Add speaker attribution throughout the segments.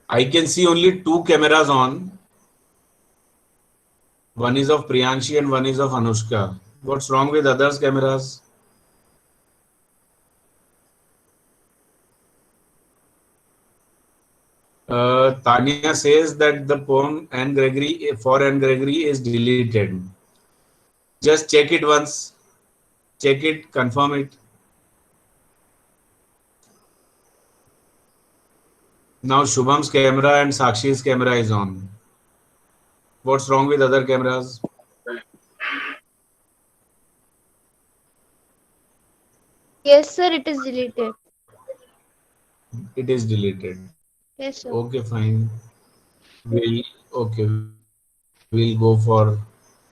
Speaker 1: I can see only two cameras on. One is of Priyanshi and one is of Anushka. What's wrong with others' cameras? Tanya says that the poem Anne Gregory for Anne Gregory is deleted. Just check it once. Check it, confirm it. Now Shubham's camera and Sakshi's camera is on. What's wrong with other cameras?
Speaker 2: Yes, sir, it is deleted.
Speaker 1: It is deleted.
Speaker 2: Yes,
Speaker 1: Okay,
Speaker 2: sir.
Speaker 1: fine. We'll go for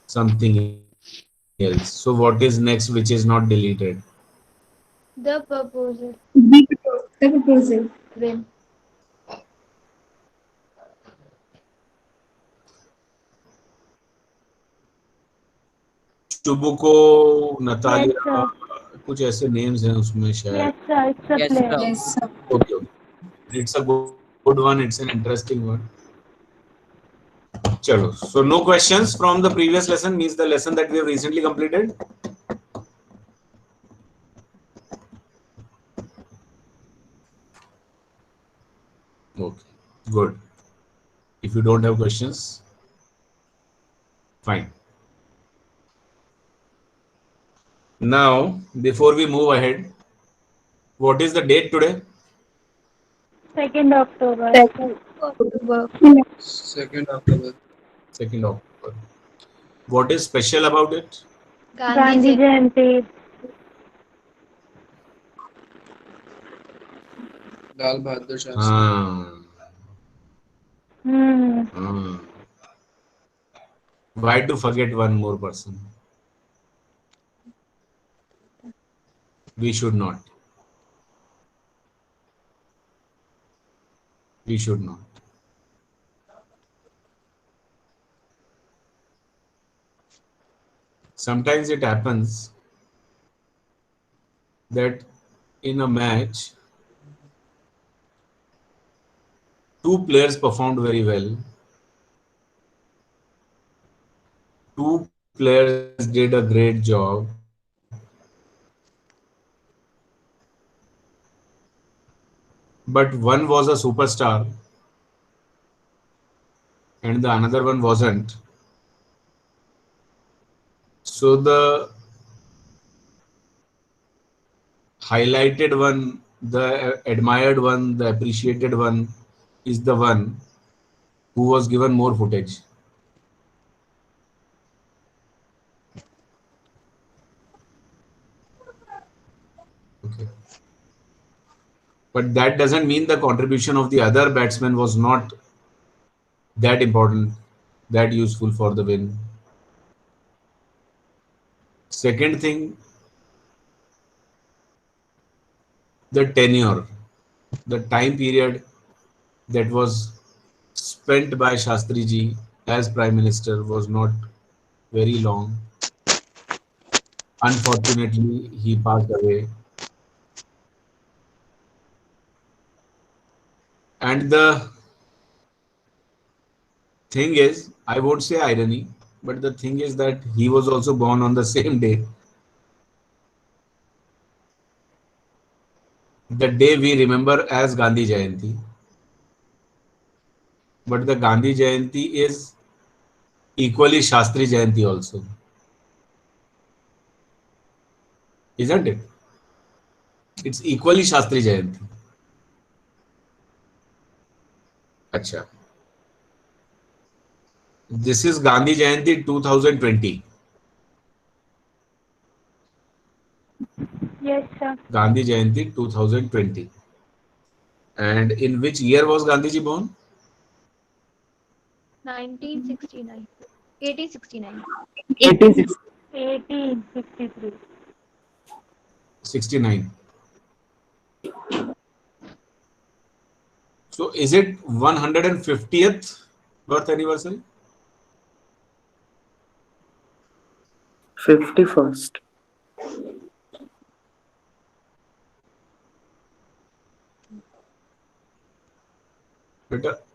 Speaker 1: something else. So what is next which is not deleted?
Speaker 2: The proposal.
Speaker 3: The proposal.
Speaker 2: When?
Speaker 1: चुबुको,
Speaker 2: Yes,
Speaker 1: Natalia,
Speaker 2: sir.
Speaker 1: कुछ ऐसे names हैं उसमें शायद.
Speaker 2: Yes, sir. It's a
Speaker 4: Yes,
Speaker 2: play.
Speaker 4: sir.
Speaker 3: Yes, sir.
Speaker 1: Okay, okay. It's a good one. It's an interesting one. चलो. So no questions from the previous lesson means the lesson that we have recently completed. Okay, good. If you don't have questions, fine. Now, before we move ahead, what is the date today?
Speaker 2: 2nd October.
Speaker 3: Second October.
Speaker 1: 2nd October. What is special about it?
Speaker 2: Gandhi Jayanti.
Speaker 4: Lal Bahadur Shastri.
Speaker 1: Ah,
Speaker 2: Hmm.
Speaker 1: ah. Why to forget one more person? We should not. We should not. Sometimes it happens that in a match, two players performed very well. Two players did a great job. But one was a superstar and the another one wasn't. So the highlighted one, the admired one, the appreciated one is the one who was given more footage. Okay. But that doesn't mean the contribution of the other batsman was not that important, that useful for the win. Second thing, the tenure, the time period that was spent by Shastri ji as Prime Minister was not very long. Unfortunately, he passed away. And the thing is, I won't say irony, but the thing is that he was also born on the same day, the day we remember as Gandhi Jayanti. But the Gandhi Jayanti is equally Shastri Jayanti also, isn't it? It's equally Shastri Jayanti. Acha. This is Gandhi Jayanti 2020.
Speaker 2: Yes, sir.
Speaker 1: Gandhi Jayanti 2020. And in which year was Gandhiji born?
Speaker 2: 1969. 1869.
Speaker 3: 86.
Speaker 2: 1853.
Speaker 1: 69. So is it 150th birth anniversary?
Speaker 5: 51st.
Speaker 1: But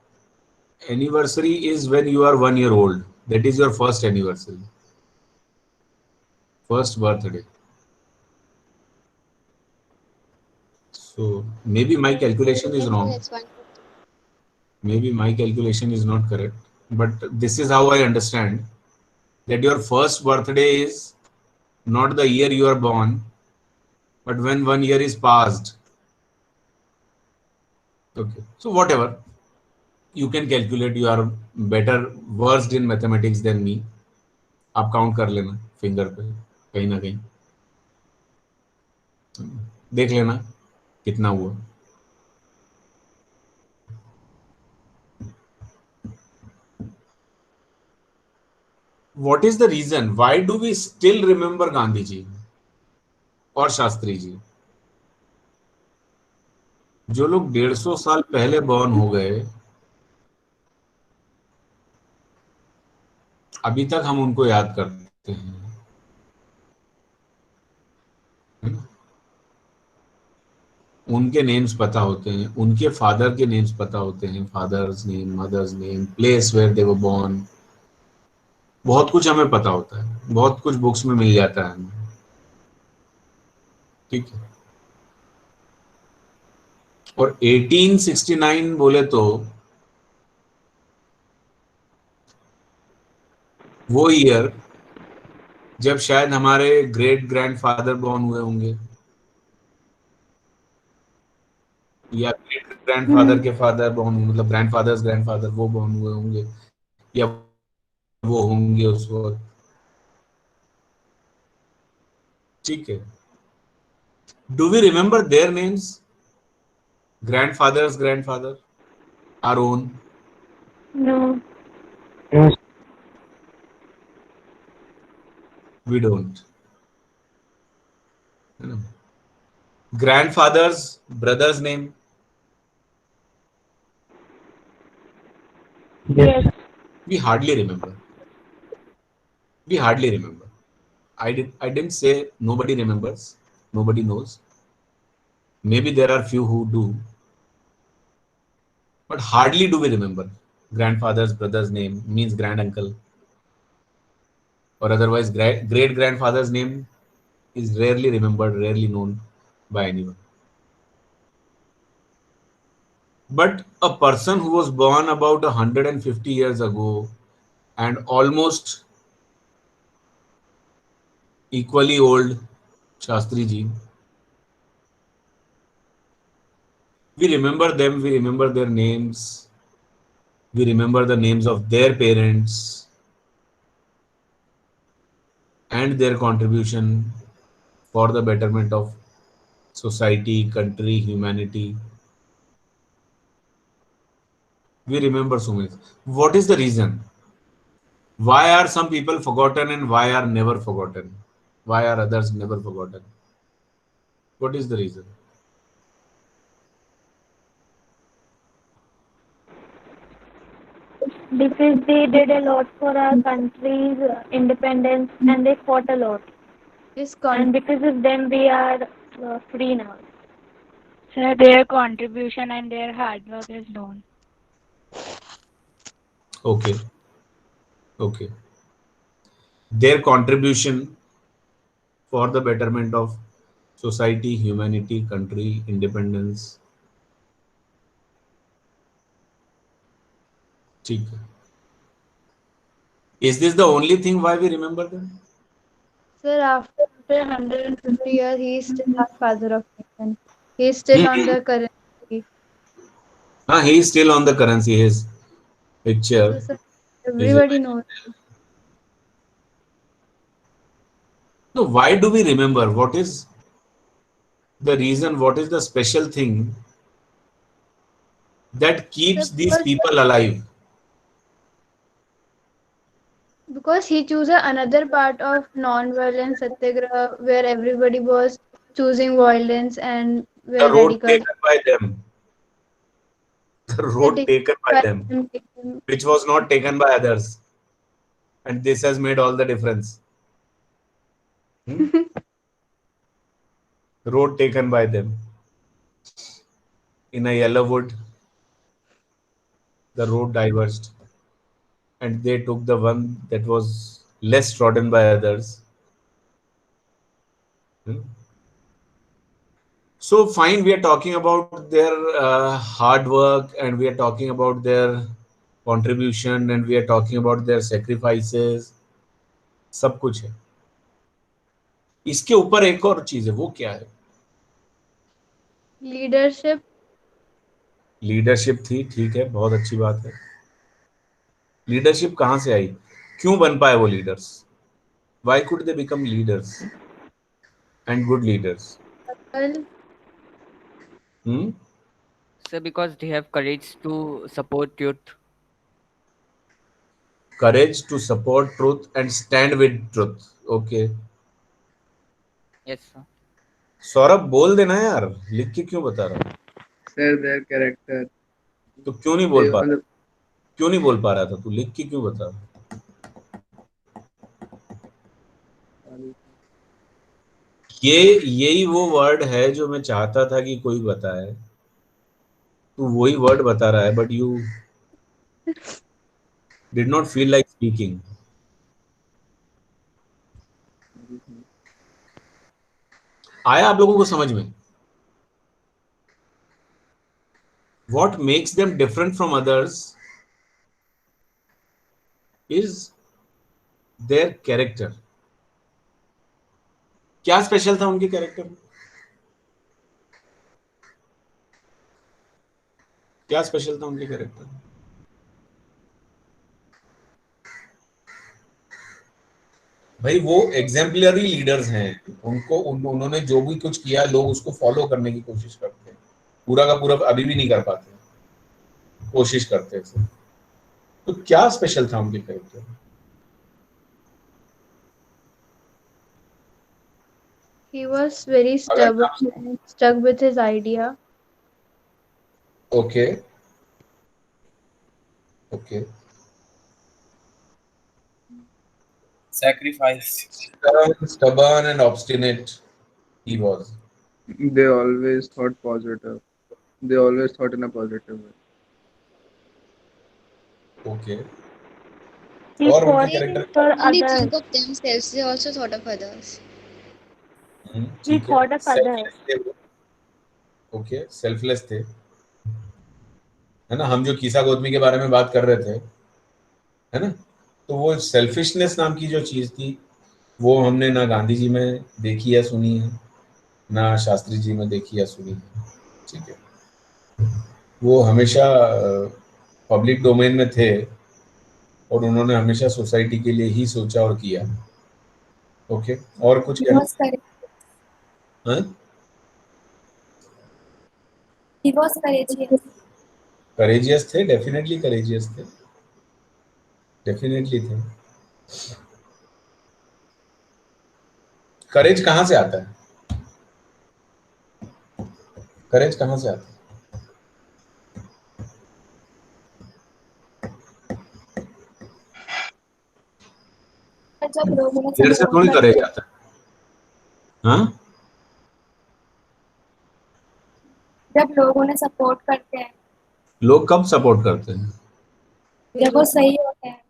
Speaker 1: anniversary is when you are 1 year old. That is your first anniversary, first birthday. So maybe my calculation is wrong. Maybe my calculation is not correct. But this is how I understand that your first birthday is not the year you are born, but when 1 year is passed. Okay. So whatever, you can calculate. You are better versed in mathematics than me. आप count कर लेना finger पे कहीं ना कहीं देख लेना कितना हुआ. What is the reason? Why do we still remember Gandhi ji और शास्त्री जी? जो लोग 150 साल पहले बॉर्न हो गए, अभी तक हम उनको याद करते हैं. उनके नेम्स पता होते हैं, उनके फादर के नेम्स पता होते हैं, father's name, mother's name, place where they were born. बहुत कुछ हमें पता होता है, बहुत कुछ बुक्स में मिल जाता है हमें. ठीक है. और 1869 बोले तो वो ईयर जब शायद हमारे ग्रेट ग्रैंडफादर बॉर्न हुए होंगे, या ग्रेट ग्रैंडफादर के फादर बॉर्न, मतलब ग्रैंडफादर्स ग्रैंडफादर वो बॉर्न हुए होंगे, या वो होंगे उस वक्त. ठीक है. Do we remember their names? Grandfather's grandfather, our own.
Speaker 2: No.
Speaker 3: Yes.
Speaker 1: We don't. Grandfather's brother's name,
Speaker 3: Yes.
Speaker 2: Yes.
Speaker 1: we hardly remember. We hardly remember. I didn't say nobody remembers, nobody knows. Maybe there are few who do, but hardly do we remember. Grandfather's brother's name means grand uncle, or otherwise great grandfather's name is rarely remembered, rarely known by anyone. But a person who was born about 150 years ago and almost equally old, Shastri ji, we remember them, we remember their names, we remember the names of their parents and their contribution for the betterment of society, country, humanity. We remember so much. What is the reason? Why are some people forgotten and why are never forgotten? Why are others never forgotten? What is the reason?
Speaker 2: Because they did a lot for our country's independence and they fought a lot. And because of them, we are free now.
Speaker 5: Sir, their contribution and their hard work is known.
Speaker 1: Okay. Okay. Their contribution for the betterment of society, humanity, country, independence. ठीक है. Is this the only thing why we remember them?
Speaker 3: Sir, after 150 years, he is still our father of nation. He is still on the currency.
Speaker 1: He is still on the currency. His picture.
Speaker 3: So, sir, everybody knows.
Speaker 1: So why do we remember? What is the reason? What is the special thing that keeps these people alive?
Speaker 3: Because he chose another part of non-violence satyagraha where everybody was choosing violence and
Speaker 1: The
Speaker 3: were
Speaker 1: road
Speaker 3: radical.
Speaker 1: taken by them. The road taken by them, which was not taken by others. And this has made all the difference. Road taken by them in a yellow wood the road diverged and they took the one that was less trodden by others. So fine, we are talking about their hard work, and we are talking about their contribution, and we are talking about their sacrifices. सब कुछ है. इसके ऊपर एक और चीज है, वो क्या है?
Speaker 3: लीडरशिप.
Speaker 1: लीडरशिप थी, ठीक है, बहुत अच्छी बात है. लीडरशिप कहाँ से आई? क्यों बन पाए वो leaders? Why could they become leaders and good leaders?
Speaker 6: So because they have courage to support youth.
Speaker 1: Courage to support truth and stand with truth. Okay.
Speaker 6: Yes, sir.
Speaker 1: Saurabh बोल देना यार, लिख के क्यों बता रहा है?
Speaker 4: Sir, their character.
Speaker 1: तो क्यों नहीं बोल पा रहा? क्यों नहीं बोल पा रहा था? तू लिख के क्यों बता रहा? यही वो वर्ड है जो मैं चाहता था कि कोई बताए. तू वही वर्ड बता रहा है, but you did not feel like speaking. आया आप लोगों को समझ में? What makes them different from others is their character. क्या स्पेशल था उनके कैरेक्टर में? क्या स्पेशल था उनके कैरेक्टर में? भाई वो एग्जाम्पलरी लीडर्स हैं. उन्होंने जो भी कुछ किया, लोग उसको फॉलो करने की कोशिश करते हैं. पूरा का पूरा अभी भी नहीं कर पाते, कोशिश करते हैं. तो क्या स्पेशल था उनके कैरेक्टर में?
Speaker 3: He was very stubborn and stuck with his idea.
Speaker 1: Okay.
Speaker 7: Sacrifice.
Speaker 1: Stubborn and obstinate he was.
Speaker 4: They always thought positive. They always thought in a positive way.
Speaker 1: Okay.
Speaker 2: He
Speaker 1: और
Speaker 2: fought
Speaker 1: उनके character
Speaker 2: for
Speaker 8: Only
Speaker 2: others.
Speaker 8: think of themselves, they also thought of others.
Speaker 2: He thought of others.
Speaker 1: Okay, selfless थे, है ना. हम जो कीसा गोदमी के बारे में बात कर रहे थे, है ना, तो वो सेल्फिशनेस नाम की जो चीज थी, वो हमने ना गांधी जी में देखी है, सुनी है, ना शास्त्री जी में देखी है, सुनी है. ठीक है. वो हमेशा पब्लिक डोमेन में थे और उन्होंने हमेशा सोसाइटी के लिए ही सोचा और किया. ओके. और कुछ हाँ?
Speaker 8: He was courageous.
Speaker 1: करेजियस थे, डेफिनेटली करेजियस थे, डेफिनेटली थे. करेज कहाँ से आता है? करेज कहाँ से आता है?
Speaker 8: जब लोगों ने
Speaker 1: देर से थोड़ी करेज आता है. हाँ,
Speaker 8: जब लोग उन्हें सपोर्ट करते हैं,
Speaker 1: लोग कब सपोर्ट करते हैं?
Speaker 8: जब वो सही होते हैं.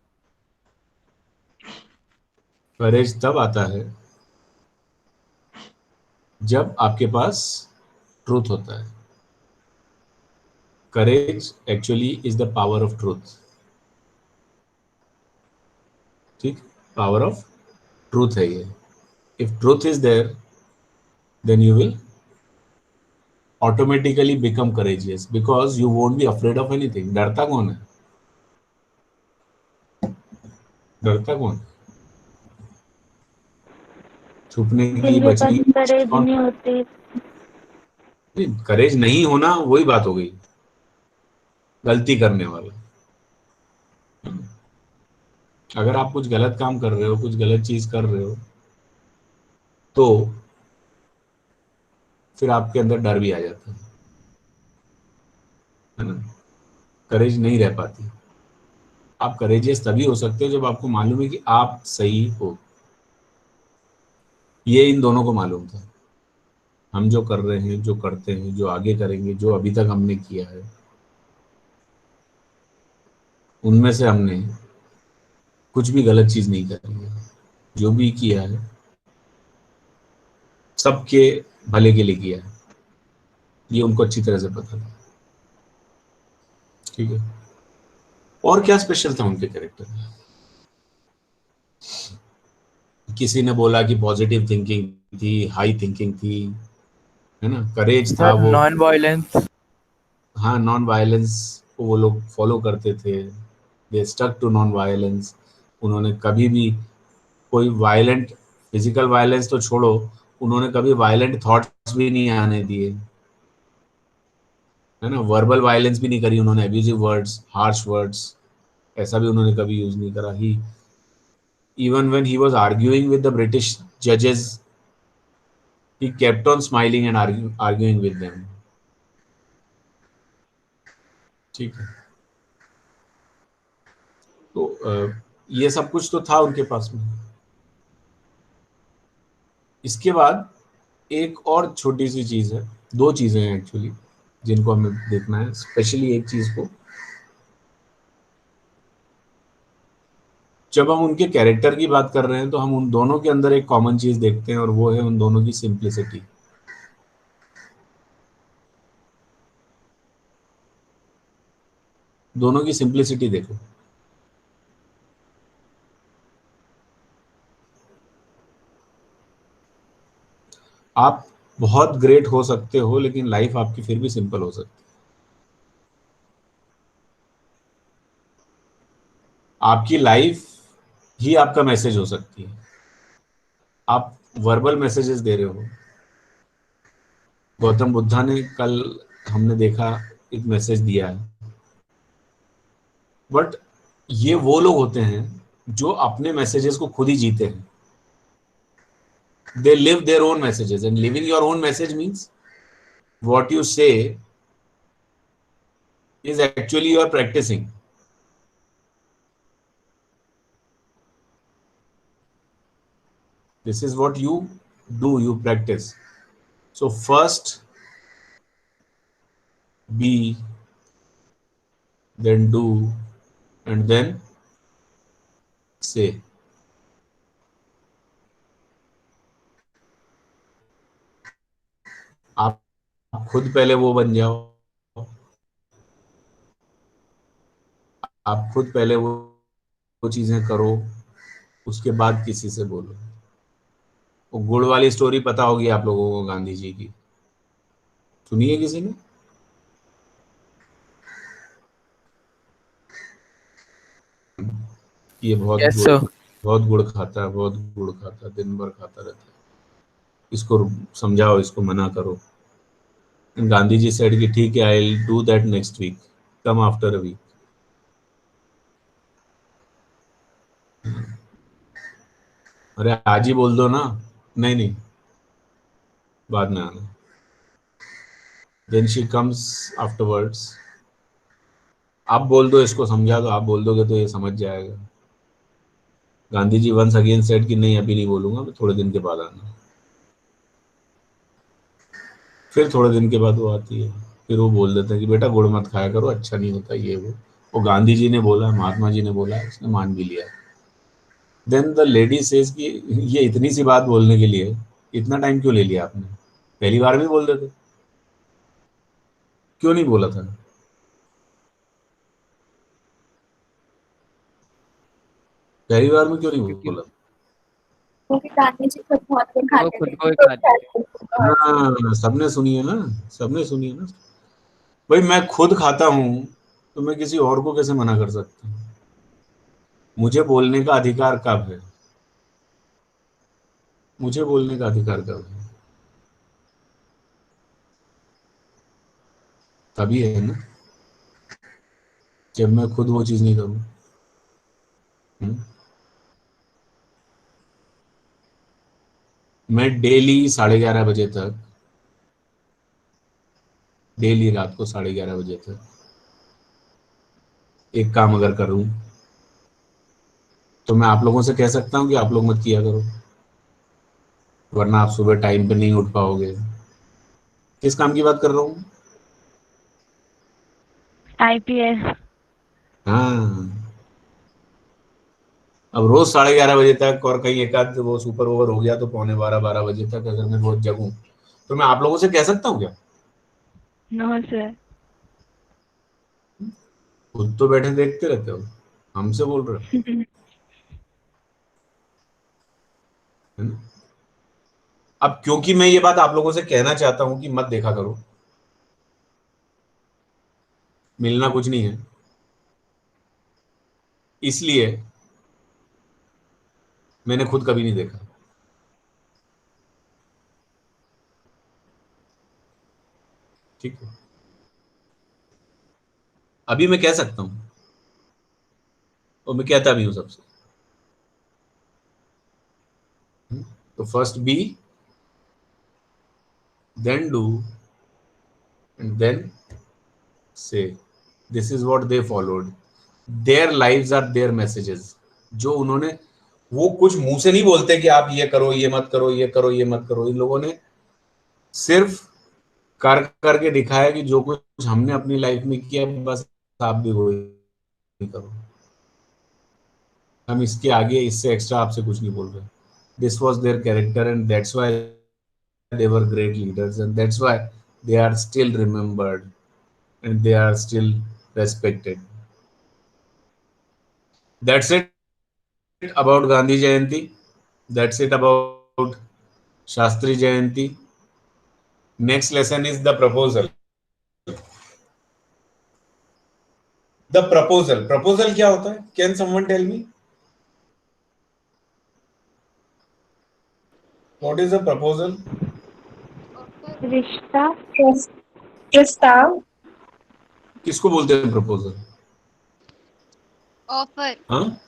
Speaker 1: करेज तब आता है जब आपके पास ट्रूथ होता है. Courage actually is the power of truth. ठीक, पावर ऑफ ट्रूथ है ये. If truth is there, then you will automatically become courageous because you won't be afraid of anything. डरता कौन है? डरता कौन? छुपने की, बचने की
Speaker 2: करेज नहीं होती.
Speaker 1: करेज नहीं होना वही बात हो गई, गलती करने वाला. अगर आप कुछ गलत काम कर रहे हो, कुछ गलत चीज कर रहे हो, तो फिर आपके अंदर डर भी आ जाता है ना. करेज नहीं रह पाती. आप करेजियस तभी हो सकते हो जब आपको मालूम है कि आप सही हो. ये इन दोनों को मालूम था. हम जो कर रहे हैं, जो करते हैं, जो आगे करेंगे, जो अभी तक हमने किया है, उनमें से हमने कुछ भी गलत चीज नहीं करी है। जो भी किया है सबके भले के लिए किया है, ये उनको अच्छी तरह से पता था। ठीक है। और क्या स्पेशल था उनके कैरेक्टर में? किसी ने बोला कि पॉजिटिव थिंकिंग थी, हाई थिंकिंग थी, है ना, करेज था
Speaker 7: सर
Speaker 1: वो।
Speaker 7: Non violence.
Speaker 1: हाँ, नॉन वायलेंस को वो लोग फॉलो करते थे, they stuck to non violence. उन्होंने कभी भी कोई वायलेंट, फिजिकल वायलेंस तो छोड़ो, उन्होंने कभी वायलेंट थॉट्स भी नहीं आने दिए, है ना। वर्बल वायलेंस भी नहीं करी उन्होंने, एब्यूजिव वर्ड्स, हार्श वर्ड्स, ऐसा भी उन्होंने कभी यूज नहीं करा। He even when he was arguing with the British जजेस, he kept on smiling and arguing with them। ठीक है। तो ये सब कुछ तो था उनके पास में। इसके बाद एक और छोटी सी चीज है, दो चीजें हैं एक्चुअली जिनको हमें देखना है, स्पेशली एक चीज को। जब हम उनके कैरेक्टर की बात कर रहे हैं तो हम उन दोनों के अंदर एक कॉमन चीज देखते हैं, और वो है उन दोनों की सिंप्लिसिटी। दोनों की सिंप्लिसिटी देखो। आप बहुत ग्रेट हो सकते हो, लेकिन लाइफ आपकी फिर भी सिंपल हो सकती है। आपकी लाइफ ही आपका मैसेज हो सकती है। आप वर्बल मैसेजेस दे रहे हो। गौतम बुद्धा ने कल हमने देखा एक मैसेज दिया है, बट ये वो लोग होते हैं जो अपने मैसेजेस को खुद ही जीते हैं। They live their own messages, and living your own message means what you say is actually you are practicing। This is what you do, you practice। So first be, then do, and then say। आप खुद पहले वो बन जाओ, आप खुद पहले वो चीजें करो, उसके बाद किसी से बोलो। वो गुड़ वाली स्टोरी पता होगी आप लोगों को, गांधी जी की, सुनी है किसी ने? ये
Speaker 7: यस सर।
Speaker 1: बहुत गुड़ खाता है, बहुत गुड़ खाता है, दिन भर खाता रहता है, इसको समझाओ, इसको मना करो। गांधी जी सेड कि ठीक है, I will do that next week, come after a week. अरे आज ही बोल दो ना, नहीं नहीं बाद में आना। Then she comes afterwards. आप बोल दो, इसको समझा दो, आप बोल दोगे तो ये समझ जाएगा। Gandhi ji once again said कि नहीं अभी नहीं बोलूंगा, मैं थोड़े दिन के बाद आना। फिर थोड़े दिन के बाद वो आती है, फिर वो बोल देते हैं कि बेटा गुड़ मत खाया करो, अच्छा नहीं होता ये वो गांधी जी ने बोला, महात्मा जी ने बोला, उसने मान भी लिया। देन द लेडी सेज कि ये इतनी सी बात बोलने के लिए इतना टाइम क्यों ले लिया आपने? पहली बार भी बोल देते, क्यों नहीं बोला था? पहली बार में क्यों नहीं बोला?
Speaker 8: क्योंकि गांधी जी खुद बहुत कुछ
Speaker 6: वो
Speaker 8: खाते
Speaker 6: खुद
Speaker 8: थे।
Speaker 6: को ही खाते थे।
Speaker 1: हाँ, सबने सुनी है ना, सबने सुनी है ना। भाई मैं खुद खाता हूँ तो मैं किसी और को कैसे मना कर सकता हूँ? मुझे बोलने का अधिकार कब है? मुझे बोलने का अधिकार कब है? तभी है ना, जब मैं खुद वो चीज नहीं करूँ। मैं डेली 11:30 बजे तक, डेली रात को 11:30 बजे तक एक काम अगर करूं तो मैं आप लोगों से कह सकता हूं कि आप लोग मत किया करो, वरना आप सुबह टाइम पे नहीं उठ पाओगे। किस काम की बात कर रहा हूं?
Speaker 5: IPS।
Speaker 1: हाँ, अब रोज 11:30 बजे तक और कहीं एक आध वो सुपर ओवर हो गया तो 11:45 12 बजे तक अगर मैं रोज जगूं तो मैं आप लोगों से कह सकता हूँ क्या?
Speaker 5: No, sir.
Speaker 1: खुद तो बैठे देखते रहते हो, हमसे बोल रहे हो, है ना? अब क्योंकि मैं ये बात आप लोगों से कहना चाहता हूं कि मत देखा करो, मिलना कुछ नहीं है, इसलिए मैंने खुद कभी नहीं देखा। ठीक है, अभी मैं कह सकता हूं और मैं कहता भी हूं सबसे। तो first be, then do, and then say. This is what they followed. Their lives are their messages. जो उन्होंने, वो कुछ मुंह से नहीं बोलते कि आप ये करो, ये मत करो, ये करो, ये मत करो। इन लोगों ने सिर्फ कर करके दिखाया कि जो कुछ हमने अपनी लाइफ में किया बस आप भी वही करो। हम इसके आगे इससे एक्स्ट्रा आपसे कुछ नहीं बोल रहे। This was their character and that's why they were great leaders and that's why they are still remembered and they are still respected. That's it about Gandhi Jayanti. That's it about Shastri Jayanti. Next lesson is the proposal. The proposal. Proposal क्या होता है? Can someone tell me? What is a proposal?
Speaker 2: रिश्ता,
Speaker 8: प्रस्ताव,
Speaker 1: किसको बोलते हैं proposal?
Speaker 7: Offer,
Speaker 1: हाँ,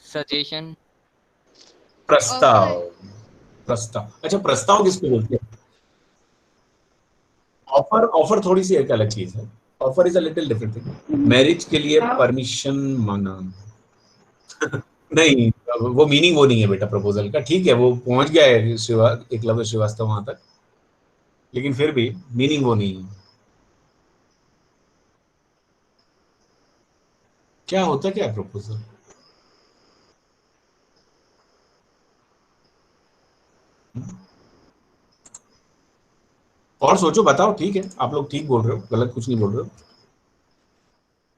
Speaker 6: Suggestion.
Speaker 1: प्रस्ताव।
Speaker 7: ऑफर,
Speaker 1: प्रस्ताव, अच्छा, प्रस्ताव किसको बोलते हैं? ऑफर, ऑफर थोड़ी सी एक अलग चीज है। Offer is a little different thing. Marriage के लिए परमिशन मांगना नहीं, वो मीनिंग वो नहीं है बेटा प्रपोजल का। ठीक है, वो पहुंच गया है एकलव्य श्रीवास्तव वहां तक, लेकिन फिर भी मीनिंग वो नहीं है। क्या होता क्या है प्रपोजल? और सोचो, बताओ। ठीक है, आप लोग ठीक बोल रहे हो, गलत कुछ नहीं बोल रहे हो।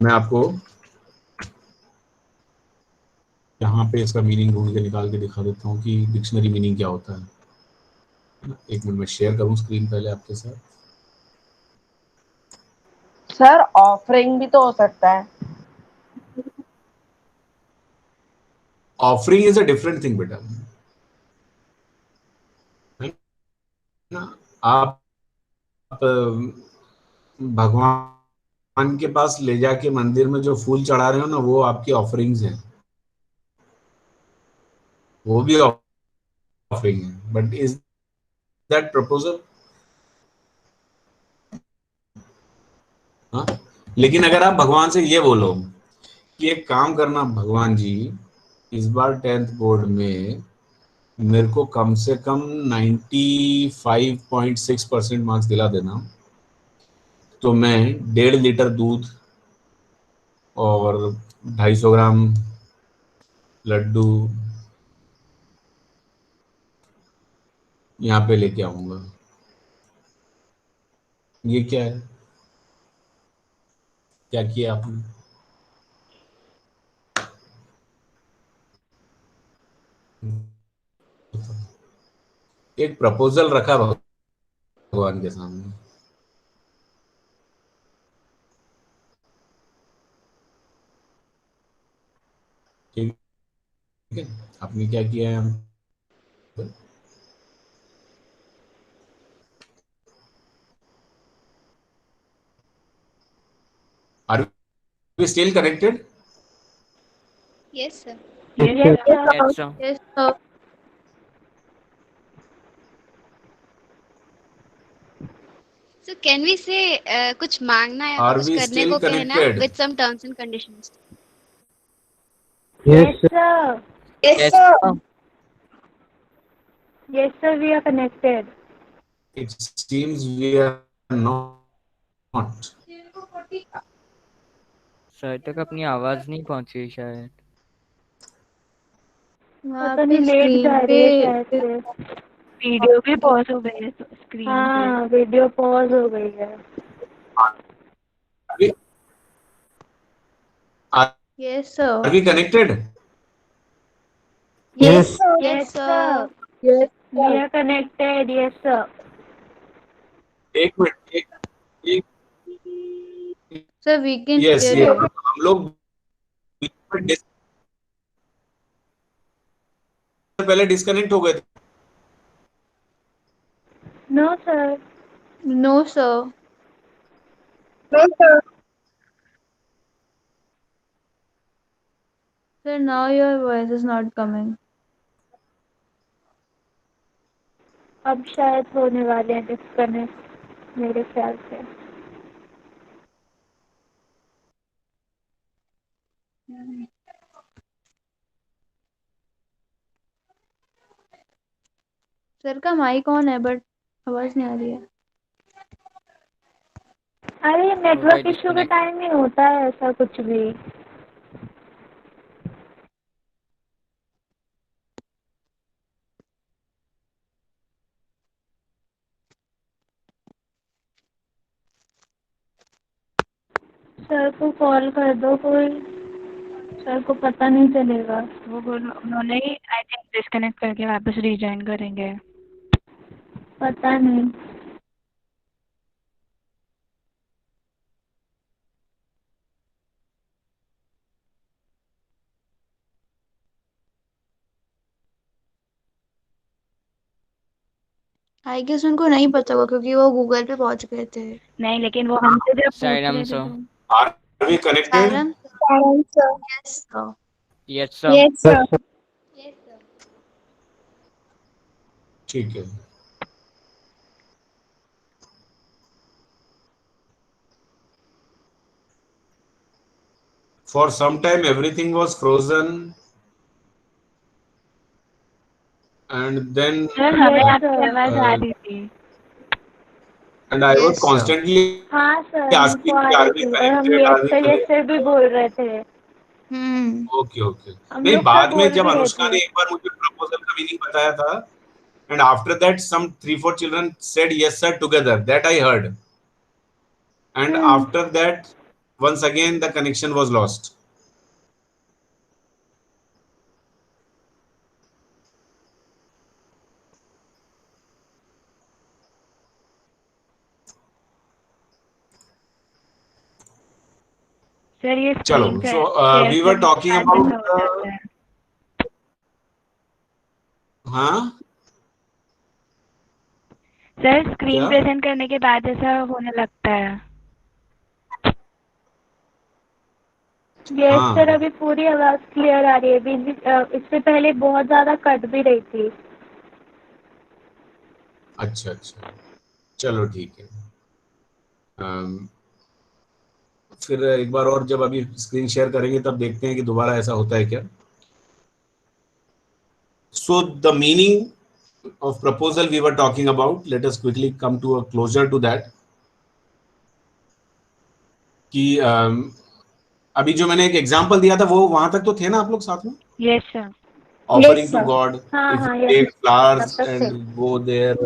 Speaker 1: मैं आपको यहाँ पे इसका मीनिंग ढूंढ के निकाल के दिखा देता हूँ कि डिक्शनरी मीनिंग क्या होता है। एक मिनट में शेयर करूँ स्क्रीन पहले आपके साथ।
Speaker 9: सर ऑफरिंग भी तो हो सकता है।
Speaker 1: Offering is a different thing बेटा, है ना? आप भगवान के पास ले जाके मंदिर में जो फूल चढ़ा रहे हो ना, वो आपकी ऑफरिंग्स हैं, वो भी ऑफरिंग है। But is that proposal? हाँ, लेकिन अगर आप भगवान से ये बोलो कि एक काम करना भगवान जी, इस बार 10th बोर्ड में मेरे को कम से कम 95.6% मार्क्स दिला देना, तो मैं 1.5 लीटर दूध और 250 ग्राम लड्डू यहाँ पे लेके आऊंगा। ये क्या है? क्या किया आपने? एक प्रपोजल रखा भगवान के सामने। ठीक है, आपने क्या किया है? Are we still connected?
Speaker 7: Yes sir.
Speaker 2: yes sir,
Speaker 6: Yes, sir.
Speaker 3: Yes, sir.
Speaker 7: So can we say कुछ मांगना या
Speaker 1: आर
Speaker 7: कुछ
Speaker 1: वी
Speaker 7: करने
Speaker 1: स्टिल
Speaker 7: को कहना
Speaker 1: connected?
Speaker 7: With some terms and conditions.
Speaker 2: yes sir,
Speaker 8: yes
Speaker 6: Yes,
Speaker 8: sir,
Speaker 6: sir.
Speaker 2: yes sir, we are connected.
Speaker 1: It seems we are not.
Speaker 6: Sir तक अपनी आवाज नहीं पहुंची शायद।
Speaker 3: वहाँ
Speaker 2: पता
Speaker 3: पे
Speaker 2: नहीं लेट जा
Speaker 3: स्क्रीन
Speaker 2: रही है शायद
Speaker 3: पे
Speaker 2: से।
Speaker 5: वीडियो भी पॉज हो गई है स्क्रीन पे।
Speaker 2: हाँ वीडियो पॉज हो गई है।
Speaker 1: अभी
Speaker 3: yes sir.
Speaker 1: Are we connected?
Speaker 3: Yes
Speaker 2: Yes,
Speaker 3: sir.
Speaker 2: sir.
Speaker 9: Yes,
Speaker 2: We are connected. Yes, sir.
Speaker 1: एक मिनट, एक
Speaker 3: sir we can
Speaker 1: yes
Speaker 3: hear
Speaker 1: ये
Speaker 3: यू।
Speaker 1: हम लोग पहले डिस्कनेक्ट हो गए थे।
Speaker 2: No, sir.
Speaker 3: No sir.
Speaker 8: No, sir.
Speaker 3: Sir now your voice is not coming.
Speaker 2: अब शायद होने वाले हैं डिस्कनेक्ट मेरे ख्याल से।
Speaker 3: सर का माइक ऑन है बट आवाज नहीं आ रही है।
Speaker 2: अरे
Speaker 6: गए
Speaker 2: नेटवर्क इशू के
Speaker 6: disconnect।
Speaker 2: टाइम ही होता है ऐसा कुछ भी। सर को कॉल कर दो कोई, सर को पता नहीं चलेगा।
Speaker 5: वो उन्होंने ही आई थिंक डिस्कनेक्ट करके वापस रीजॉइन करेंगे।
Speaker 2: पता नहीं।
Speaker 3: आई गेस उनको नहीं पता होगा क्योंकि वो गूगल पे पहुंच गए थे।
Speaker 5: नहीं लेकिन वो हमसे जब पूछ
Speaker 6: सायरम
Speaker 5: रहे थे
Speaker 6: सर।
Speaker 5: तो
Speaker 1: are we connected?
Speaker 3: Sairam
Speaker 8: Parents, sir.
Speaker 3: Yes sir.
Speaker 6: Yes sir.
Speaker 8: Yes, sir.
Speaker 7: Yes, sir.
Speaker 1: ठीक है। For some time everything was frozen and then
Speaker 5: sir हमें
Speaker 2: Yes,
Speaker 5: आपकी
Speaker 2: sir.
Speaker 5: आवाज आ रही थी।
Speaker 1: and I was
Speaker 3: Yes, sir.
Speaker 1: constantly
Speaker 2: हाँ sir
Speaker 1: asking
Speaker 2: हमको आ
Speaker 1: कि are
Speaker 2: रही
Speaker 1: we
Speaker 2: थी और हम
Speaker 1: connected, are we
Speaker 2: yes
Speaker 1: connected?
Speaker 2: से भी बोल रहे थे।
Speaker 1: Okay okay.
Speaker 2: हम
Speaker 1: नहीं
Speaker 2: लोग सब
Speaker 1: बाद में
Speaker 2: बोल
Speaker 1: जब
Speaker 2: भी रहे
Speaker 1: अनुष्का ने
Speaker 2: थे।
Speaker 1: एक बार मुझे प्रपोजल का मीनिंग बताया था and after that some 3-4 children said yes sir together, that I heard, and after that once again the connection was lost.
Speaker 5: Sir ये
Speaker 1: चलो
Speaker 5: screen
Speaker 1: so
Speaker 5: share
Speaker 1: we were
Speaker 5: करने के
Speaker 1: talking
Speaker 5: बाद
Speaker 1: about
Speaker 5: ऐसा हो जाता है।
Speaker 1: हाँ
Speaker 5: सर स्क्रीन
Speaker 1: क्या?
Speaker 5: प्रेजेंट करने के बाद ऐसा होने लगता है।
Speaker 2: यस
Speaker 1: हाँ
Speaker 2: सर अभी पूरी आवाज क्लियर आ रही है। इससे पहले बहुत ज्यादा कट भी रही थी।
Speaker 1: अच्छा अच्छा चलो ठीक है। फिर एक बार और जब अभी स्क्रीन शेयर करेंगे तब देखते हैं कि दोबारा ऐसा होता है क्या। So the meaning of proposal we were talking about, let us quickly come to a closure to that कि अभी जो मैंने एक एग्जांपल दिया था वो वहां तक तो थे ना आप लोग साथ में?
Speaker 5: Yes sir.
Speaker 1: Offering to God,
Speaker 2: हाँ
Speaker 1: if
Speaker 2: हाँ
Speaker 1: you
Speaker 2: यस
Speaker 1: take flowers
Speaker 2: तब तक थे।
Speaker 1: and go there,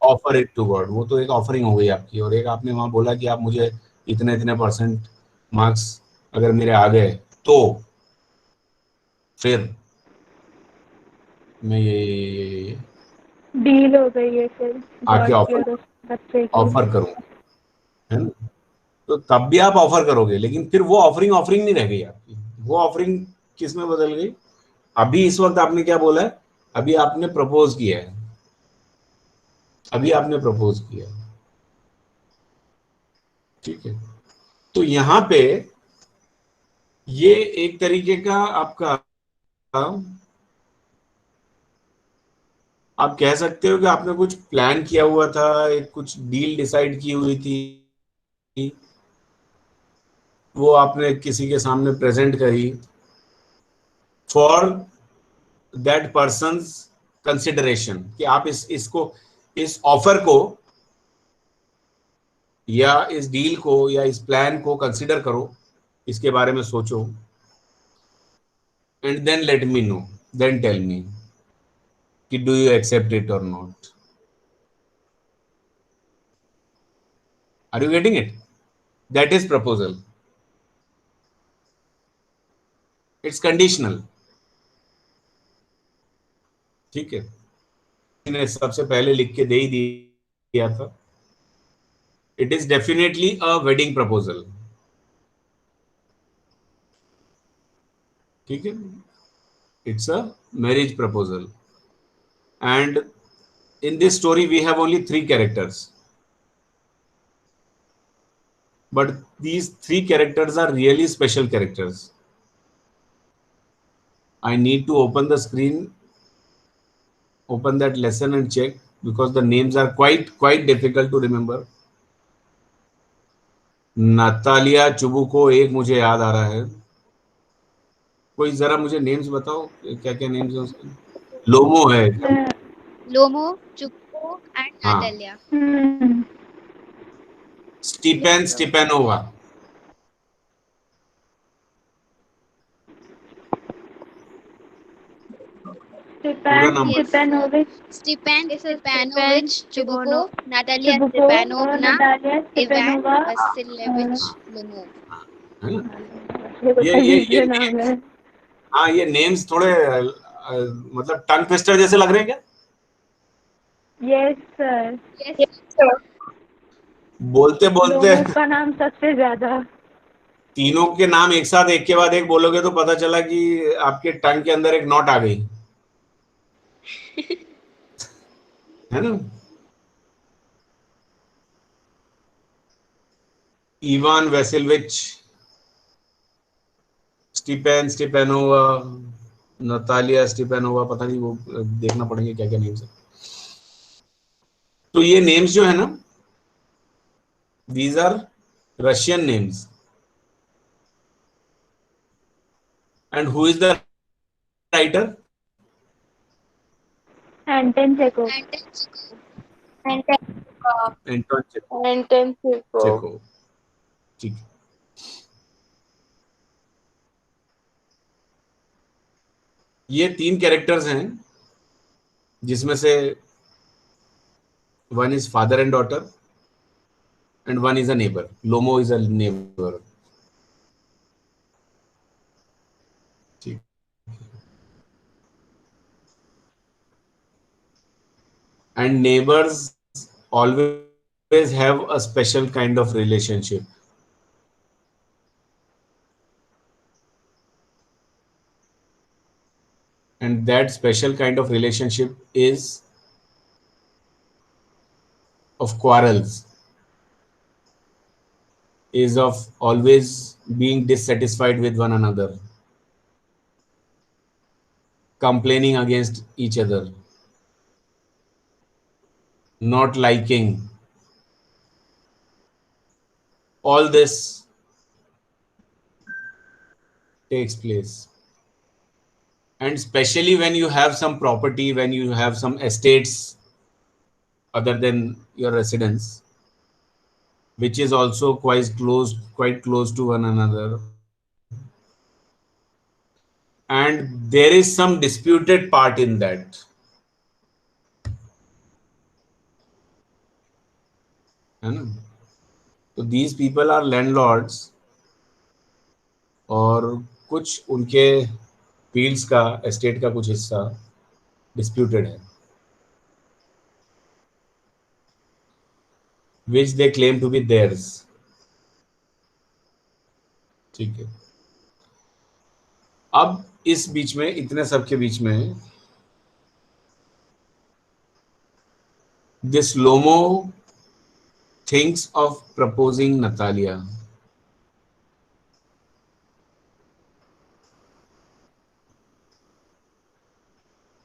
Speaker 1: offer it to God, वो तो एक ऑफरिंग हो गई आपकी। और एक आपने वहां बोला कि आप मुझे इतने इतने % मार्क्स अगर मेरे आ गए तो फिर मैं ये
Speaker 2: डील हो गई है फिर
Speaker 1: आके
Speaker 2: गॉड की और उस बच्चे की।
Speaker 1: ऑफर करूँ, है ना? तो तब भी आप ऑफर करोगे, लेकिन फिर वो ऑफरिंग ऑफरिंग नहीं रह गई आपकी। वो ऑफरिंग किस में बदल गई? अभी इस वक्त आपने क्या बोला है? अभी आपने प्रपोज किया है, अभी आपने प्रपोज किया है, ठीक है। तो यहाँ पे ये एक तरीके का आपका, आप कह सकते हो कि आपने कुछ प्लान किया हुआ था, एक कुछ डील डिसाइड की हुई थी, वो आपने किसी के सामने प्रेजेंट करी फॉर दैट पर्सन्स कंसिडरेशन कि आप इस ऑफर को या इस डील को या इस प्लान को कंसिडर करो इसके बारे में सोचो, and then let me know, then tell me कि डू यू एक्सेप्ट इट और not. Are you getting it? That is proposal. It's conditional. ठीक है, ने सबसे पहले लिख के दे ही दिया था. It is definitely a wedding proposal. ठीक है, it's a marriage proposal. And in this story we have only 3 characters, but these 3 characters are really special characters. I need to open the screen, open that lesson and check, because the names are quite difficult to remember. Natalia चुबुको एक मुझे याद आ रहा है. कोई जरा मुझे names बताओ, क्या क्या नेम्स है उसके. लोमो है.
Speaker 7: लोमो, चुको एंड
Speaker 1: हाँ.
Speaker 7: नातालिया.
Speaker 1: Stepan Stepanovna. पूरा नाम.
Speaker 7: Stepan Stepanovich Chubukov, Natalia
Speaker 2: Chibuko,
Speaker 7: Stepanovna,
Speaker 2: Natalia
Speaker 7: Ivan
Speaker 2: Stepanova.
Speaker 7: Vasilevich Lomov.
Speaker 1: है ना? ये
Speaker 2: नाम है.
Speaker 1: हाँ, ये नेम्स थोड़े मतलब टंग ट्विस्टर जैसे लग रहे हैं क्या?
Speaker 2: Yes, sir.
Speaker 1: बोलते बोलते
Speaker 2: लोगों का नाम सबसे ज्यादा.
Speaker 1: तीनों के नाम एक साथ एक के बाद एक बोलोगे तो पता चला कि आपके टंग के अंदर एक नॉट आ गई. है ना? इवान वेसिलविच, स्टीपेन स्टीपेनोवा, नतालिया स्टीपेनोवा, पता नहीं, वो देखना पड़ेंगे क्या क्या नेम्स है. तो ये नेम्स जो है ना, these are Russian names. And who is the writer?
Speaker 2: Anton Chekhov.
Speaker 1: Anton Chekhov.
Speaker 9: Anton Chekhov.
Speaker 1: ठीक है. ये 3 कैरेक्टर्स हैं, जिसमें से one is father and daughter and one is a neighbor. Lomo is a neighbor. ठीक. And neighbors always have a special kind of relationship. And that special kind of relationship is of quarrels, is of always being dissatisfied with one another, complaining against each other, not liking. All this takes place. And especially when you have some property, when you have some estates other than your residence, which is also quite close to one another, and there is some disputed part in that. है ना? तो these people are landlords, और कुछ उनके fields का, estate का कुछ हिस्सा डिस्प्यूटेड है, which they claim to be theirs. ठीक है. अब इस बीच में, इतने सब के बीच में, this Lomo thinks of proposing Natalia.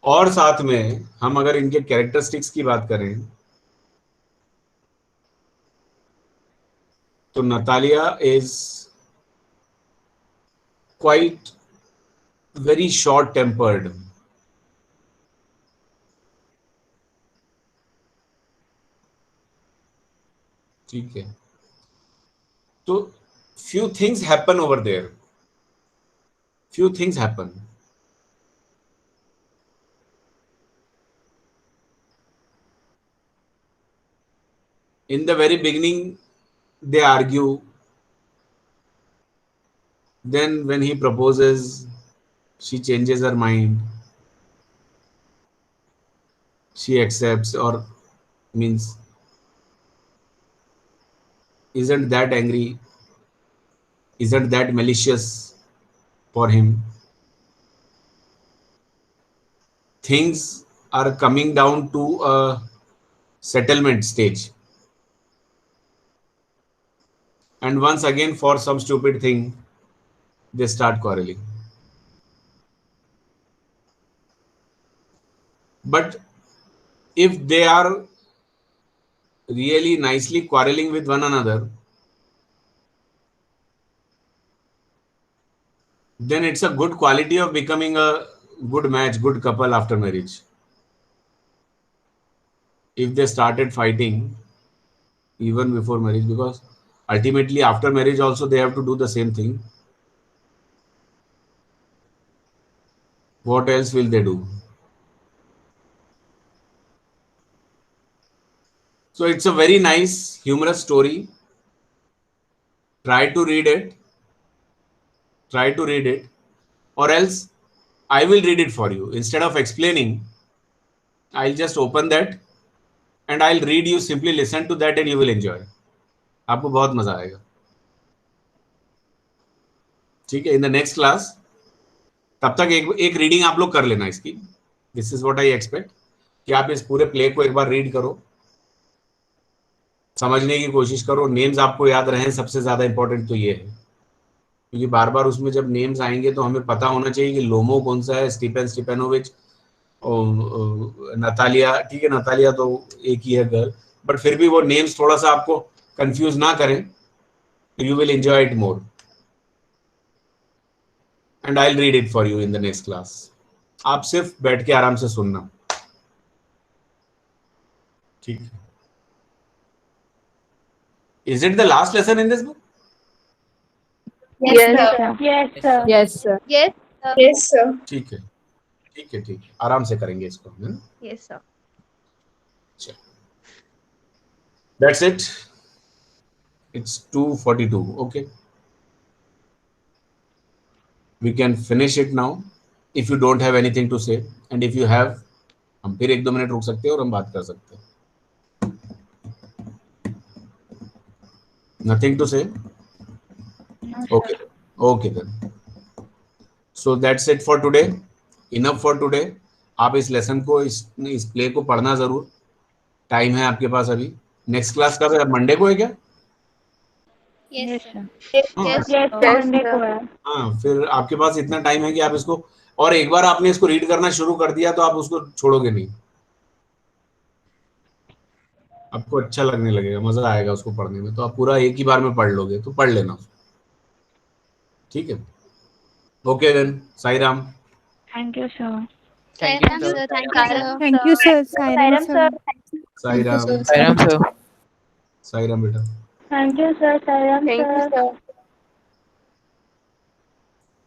Speaker 1: और साथ में हम अगर इनके कैरेक्टरिस्टिक्स की बात करें तो Natalia is quite very short tempered. ठीक है. तो few things happen over there. Few things happen. In the very beginning, they argue. Then when he proposes, she changes her mind. She accepts, or means isn't that angry, isn't that malicious for him. Things are coming down to a settlement stage. And once again, for some stupid thing, they start quarreling. But if they are really nicely quarreling with one another, then it's a good quality of becoming a good match, good couple after marriage. If they started fighting even before marriage, because ultimately after marriage also they have to do the same thing. What else will they do? So it's a very nice, humorous story. Try to read it. Try to read it. Or else I will read it for you. Instead of explaining, I'll just open that and I'll read. You simply listen to that and you will enjoy. आपको बहुत मजा आएगा. ठीक है. In the next class, तब तक एक reading आप लोग कर लेना इसकी. This is what I expect कि आप इस पूरे प्ले को एक बार रीड करो, समझने की कोशिश करो. नेम्स आपको याद रहे, सबसे ज्यादा इंपॉर्टेंट तो ये है, क्योंकि बार बार उसमें जब नेम्स आएंगे तो हमें पता होना चाहिए कि लोमो कौन सा है, स्टीफन स्टीफेनोविच, नतालिया. ठीक है, नतालिया तो एक ही है गर्ल, बट फिर भी वो नेम्स थोड़ा सा आपको कंफ्यूज ना करें. You will enjoy it more. And I'll read it for you in the next class. आप सिर्फ बैठ के आराम से सुनना. ठीक है. Is it the last lesson in this book?
Speaker 8: Yes, sir.
Speaker 2: Yes, sir.
Speaker 9: Yes, sir.
Speaker 7: Yes.
Speaker 8: Yes, sir.
Speaker 1: ठीक है, ठीक है, ठीक है. आराम से करेंगे इसको, है ना?
Speaker 7: Yes, sir.
Speaker 1: चलो. That's it. It's 2:42. Okay. We can finish it now if you don't have anything to say, and if you have, हम फिर 1-2 मिनट रुक सकते हैं और हम बात कर सकते हैं. Nothing to say? Okay. Okay then. So that's it for today. Enough for today. आप इस लेसन को, इस प्ले को पढ़ना जरूर. टाइम है आपके पास अभी. नेक्स्ट क्लास कब है? मंडे को है क्या?
Speaker 7: Yes, sir.
Speaker 2: Yes, Monday को है.
Speaker 1: हाँ, फिर आपके पास इतना टाइम है कि आप इसको, और एक बार आपने इसको रीड करना शुरू कर दिया तो आप उसको छोड़ोगे नहीं. आपको अच्छा लगने लगेगा, मजा आएगा उसको पढ़ने में. तो आप पूरा एक ही बार में पढ़ लोगे, तो पढ़ लेना. ठीक है. Okay then. Sai Ram.
Speaker 5: Thank you, sir.
Speaker 6: Thank you,
Speaker 7: Sir,
Speaker 6: sir.
Speaker 7: thank you, sir.
Speaker 3: Thank you, sir. Sairam, sir.
Speaker 1: Sai Ram.
Speaker 6: Sairam, sir.
Speaker 1: Sai Ram बेटा.
Speaker 2: Thank you, sir. Saram,
Speaker 8: Thank you,
Speaker 2: sir.
Speaker 8: sir.